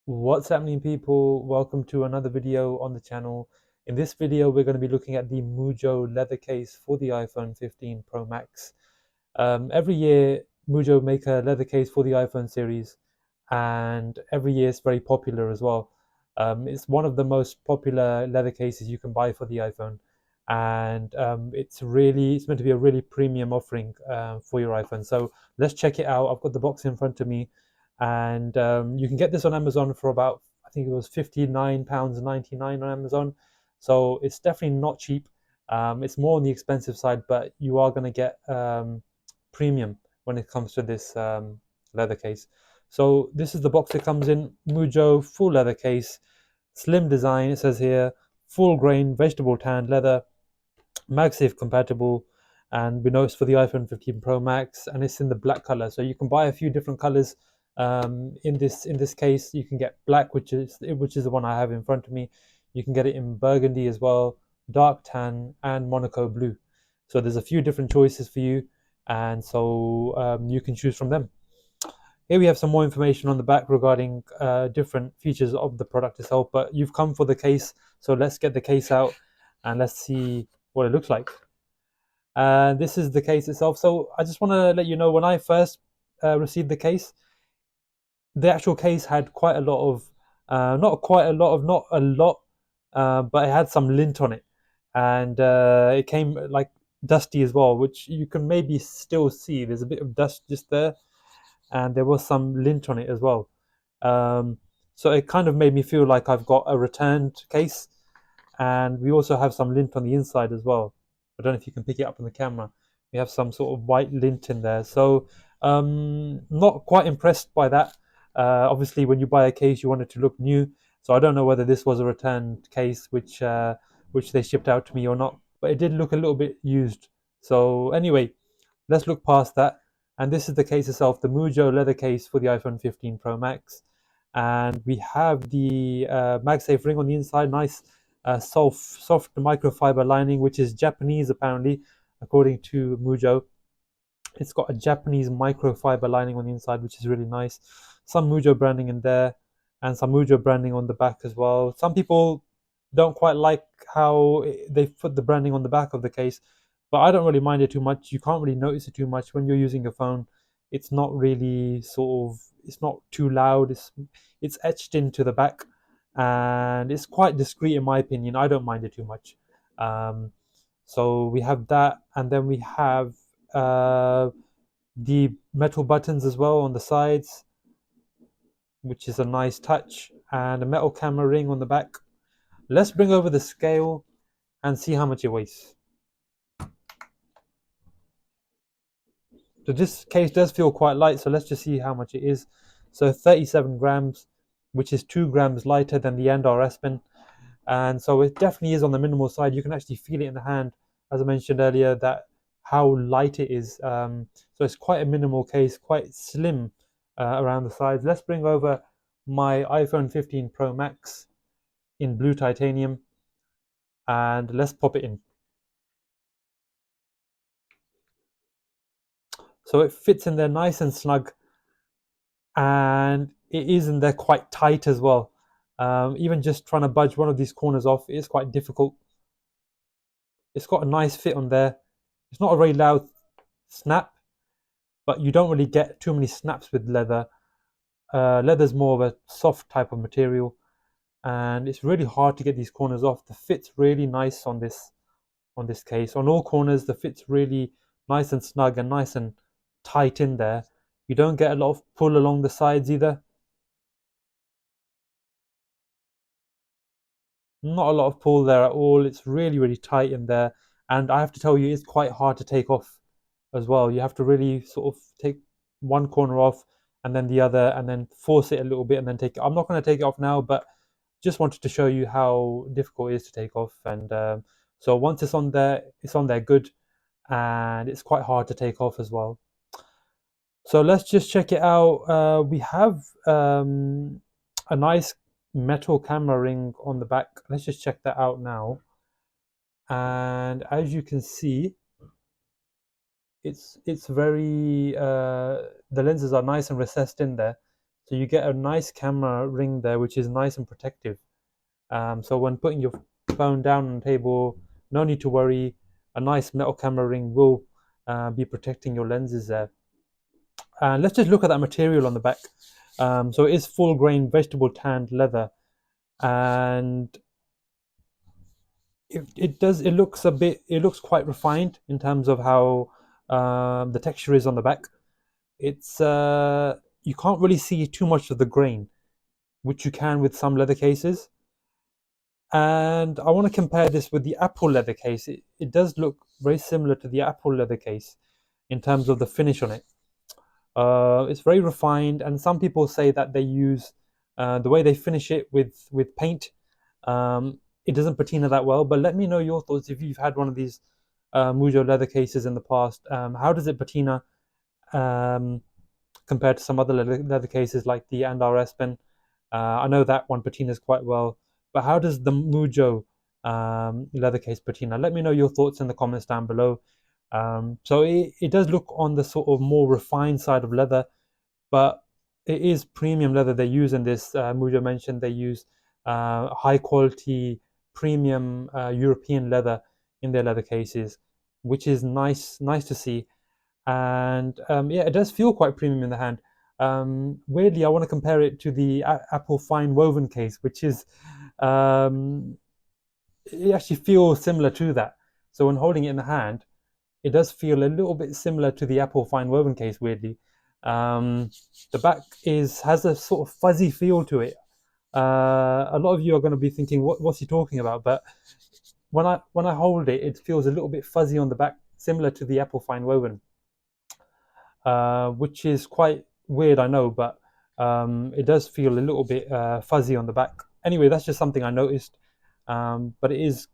What's happening, people? Welcome to another video on the channel. In this video we're going to be looking at the Mujjo leather case for the iPhone 15 Pro Max. Every year Mujjo make a leather case for the iPhone series, and every year it's very popular as well. It's one of the most popular leather cases you can buy for the iPhone, and it's meant to be a really premium offering for your iPhone. So let's check it out. I've got the box in front of me, and you can get this on Amazon for about, I think it was £59.99 on Amazon. So it's definitely not cheap. It's more on the expensive side, but you are going to get premium when it comes to this leather case. So this is the box it comes in. Mujjo full leather case, slim design. It says here full grain vegetable tanned leather, MagSafe compatible, and we know it's for the iPhone 15 Pro Max, and it's in the black color. So you can buy a few different colors. In this case, you can get black, which is the one I have in front of me. You can get it in burgundy as well, dark tan, and Monaco blue. So there's a few different choices for you, and so you can choose from them. Here we have some more information on the back regarding different features of the product itself, but you've come for the case, so let's get the case out and let's see what it looks like. This is the case itself. So I just want to let you know, when I first received the case, the actual case had quite a lot of, not a lot, but it had some lint on it, and it came like dusty as well, which you can maybe still see. There's a bit of dust just there, and there was some lint on it as well. Um, so it kind of made me feel like I've got a returned case, and we also have some lint on the inside as well. I don't know if you can pick it up on the camera. We have some sort of white lint in there, so not quite impressed by that. Obviously, when you buy a case, you want it to look new. So I don't know whether this was a returned case, which they shipped out to me or not. But it did look a little bit used. So anyway, let's look past that. And this is the case itself, the Mujjo leather case for the iPhone 15 Pro Max. And we have the MagSafe ring on the inside, nice soft microfiber lining, which is Japanese apparently, according to Mujjo. It's got a Japanese microfiber lining on the inside, which is really nice. Some Mujjo branding in there, and some Mujjo branding on the back as well. Some people don't quite like how they put the branding on the back of the case, but I don't really mind it too much. You can't really notice it too much when you're using your phone. It's not really it's not too loud. It's etched into the back, and it's quite discreet in my opinion. I don't mind it too much. Um, so we have that, and then we have uh, the metal buttons as well on the sides, which is a nice touch, and a metal camera ring on the back. Let's bring over the scale and see how much it weighs. So this case does feel quite light, so let's just see how much it is. So 37 grams, which is 2 grams lighter than the Andar S Pen. And so it definitely is on the minimal side. You can actually feel it in the hand, as I mentioned earlier, that how light it is. So it's quite a minimal case, quite slim around the sides. Let's bring over my iPhone 15 Pro Max in blue titanium, and let's pop it in. So it fits in there nice and snug, and it is in there quite tight as well. Even just trying to budge one of these corners off is quite difficult. It's got a nice fit on there. It's not a very loud snap, but you don't really get too many snaps with leather. Leather's more of a soft type of material, and it's really hard to get these corners off. The fit's really nice on this case. On all corners, the fit's really nice and snug and nice and tight in there. You don't get a lot of pull along the sides either. Not a lot of pull there at all. It's really tight in there, and I have to tell you, it's quite hard to take off as well. You have to really sort of take one corner off and then the other, and then force it a little bit and then take it. I'm not going to take it off now, but just wanted to show you how difficult it is to take off. And so once it's on there good, and it's quite hard to take off as well. So let's just check it out. We have a nice metal camera ring on the back. Let's just check that out now. And as you can see, it's very the lenses are nice and recessed in there, So you get a nice camera ring there, which is nice and protective. So when putting your phone down on the table, no need to worry. A nice metal camera ring will be protecting your lenses there. And let's just look at that material on the back. So it is full grain vegetable tanned leather, and it looks quite refined in terms of how the texture is on the back. It's you can't really see too much of the grain, which you can with some leather cases. And I want to compare this with the Apple leather case. It does look very similar to the Apple leather case in terms of the finish on it. It's very refined, and some people say that they use the way they finish it with paint. It doesn't patina that well, but let me know your thoughts if you've had one of these Mujjo leather cases in the past. How does it patina um, compared to some other leather cases like the Andar Espen? I know that one patinas quite well, but how does the Mujjo leather case patina? Let me know your thoughts in the comments down below. So it does look on the sort of more refined side of leather, but it is premium leather they use in this. Mujjo mentioned they use high quality premium European leather in their leather cases, which is nice to see. And yeah, it does feel quite premium in the hand. Weirdly, I want to compare it to the Apple fine woven case, which is um, it actually feels similar to that. So when holding it in the hand, it does feel a little bit similar to the Apple fine woven case. Weirdly, um, the back is has a sort of fuzzy feel to it. A lot of you are going to be thinking, what's he talking about? But when I hold it, it feels a little bit fuzzy on the back, similar to the Apple fine woven, which is quite weird, I know, but it does feel a little bit fuzzy on the back. Anyway, that's just something I noticed. But it is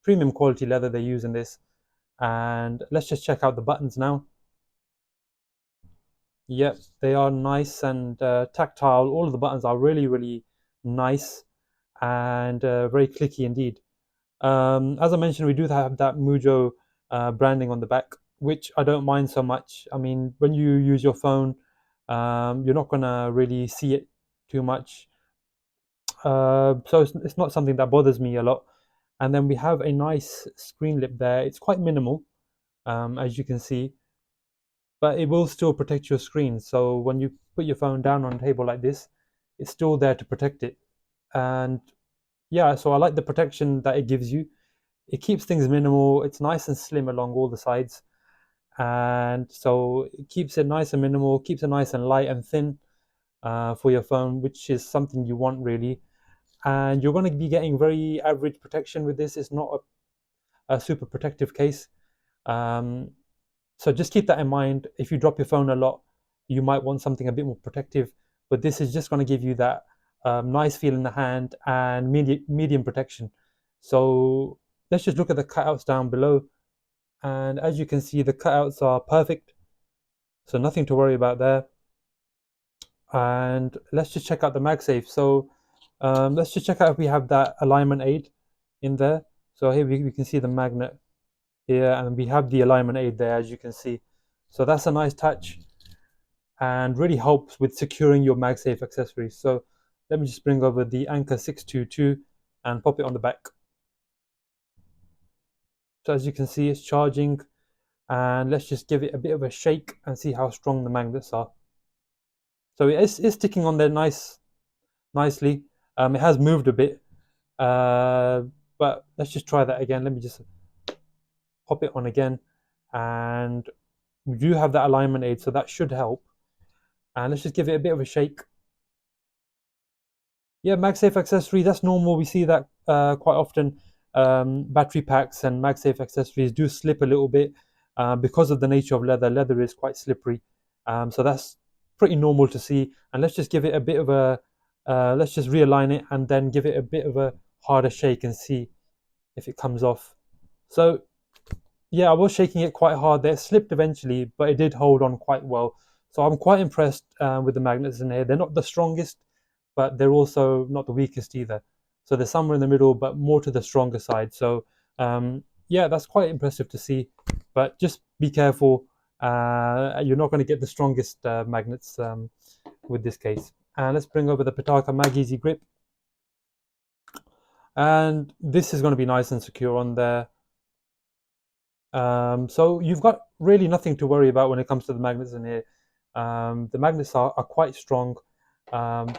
premium quality leather they use in this. And let's just check out the buttons now. Yep, they are nice and tactile. All of the buttons are really nice and very clicky indeed. As I mentioned, we do have that Mujjo branding on the back, which I don't mind so much. I mean, when you use your phone, you're not gonna really see it too much. So it's not something that bothers me a lot. And then we have a nice screen lip there. It's quite minimal, as you can see, but it will still protect your screen. So when you put your phone down on a table like this, it's still there to protect it. And yeah, so I like the protection that it gives you. It keeps things minimal. It's nice and slim along all the sides, and so it keeps it nice and minimal, keeps it nice and light and thin for your phone, which is something you want really. And you're going to be getting very average protection with this. It's not a super protective case. Um, so just keep that in mind. If you drop your phone a lot, you might want something a bit more protective, but this is just going to give you that nice feel in the hand and medium protection. So let's just look at the cutouts down below. And as you can see, the cutouts are perfect, so nothing to worry about there. And let's just check out the MagSafe. So let's just check out if we have that alignment aid in there. So here we can see the magnet here, and we have the alignment aid there, as you can see. So that's a nice touch and really helps with securing your MagSafe accessories. So let me just bring over the Anchor 622 and pop it on the back. So as you can see, it's charging, and let's just give it a bit of a shake and see how strong the magnets are. So it's sticking on there nicely. It has moved a bit, uh, but let's just try that again. Let me just pop it on again, and we do have that alignment aid, so that should help. And let's just give it a bit of a shake. Yeah, MagSafe accessory, that's normal. We see that quite often. Battery packs and MagSafe accessories do slip a little bit because of the nature of leather. Leather is quite slippery. So that's pretty normal to see. And let's just give it a bit of let's just realign it and then give it a bit of a harder shake and see if it comes off. So yeah, I was shaking it quite hard there. It slipped eventually, but it did hold on quite well. So I'm quite impressed with the magnets in here. They're not the strongest, but they're also not the weakest either. So they're somewhere in the middle, but more to the stronger side. So yeah, that's quite impressive to see. But just be careful. You're not going to get the strongest magnets with this case. And let's bring over the Pitaka Mag Easy Grip. And this is going to be nice and secure on there. So you've got really nothing to worry about when it comes to the magnets in here. The magnets are quite strong, um,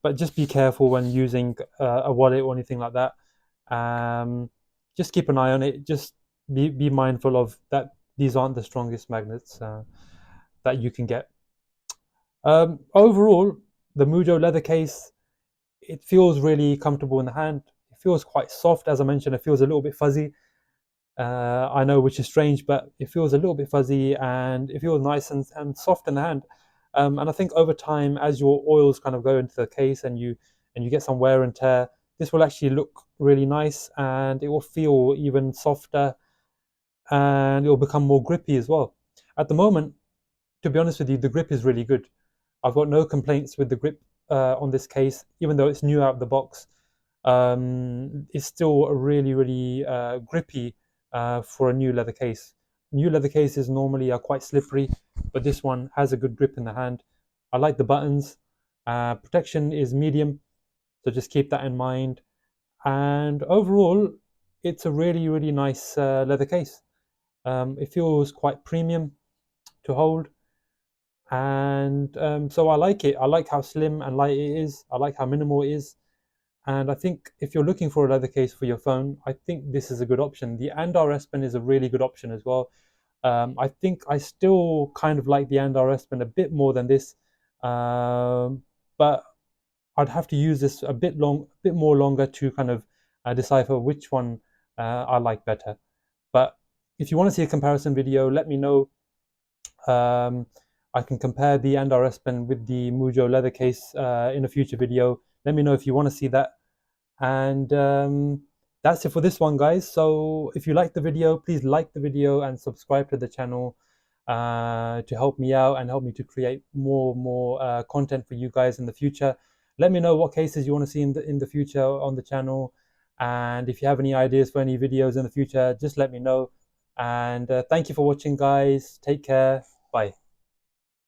but just be careful when using a wallet or anything like that. Just keep an eye on it. Just be mindful of that. These aren't the strongest magnets that you can get. Overall, the Mujjo leather case, it feels really comfortable in the hand. It feels quite soft, as I mentioned. It feels a little bit fuzzy. I know, which is strange, but it feels a little bit fuzzy and it feels nice and soft in the hand. And I think over time, as your oils kind of go into the case and you get some wear and tear, this will actually look really nice and it will feel even softer and it will become more grippy as well. At the moment, to be honest with you, the grip is really good. I've got no complaints with the grip on this case, even though it's new out of the box. It's still a really grippy for a new leather case. New leather cases normally are quite slippery, but this one has a good grip in the hand. I like the buttons. Protection is medium, so just keep that in mind. And overall, it's a really nice leather case. It feels quite premium to hold, and so I like it. I like how slim and light it is. I like how minimal it is. And I think if you're looking for a leather case for your phone, I think this is a good option. The Andar S Pen is a really good option as well. I think I still kind of like the Andar S Pen a bit more than this, but I'd have to use this a bit more longer to kind of decipher which one I like better. But if you want to see a comparison video, let me know. Um, I can compare the Andar S Pen with the Mujjo leather case in a future video. Let me know if you want to see that. And that's it for this one, guys. So if you like the video, please like the video and subscribe to the channel to help me out and help me to create more content for you guys in the future. Let me know what cases you want to see in the future on the channel. And if you have any ideas for any videos in the future, just let me know. And thank you for watching, guys. Take care. Bye.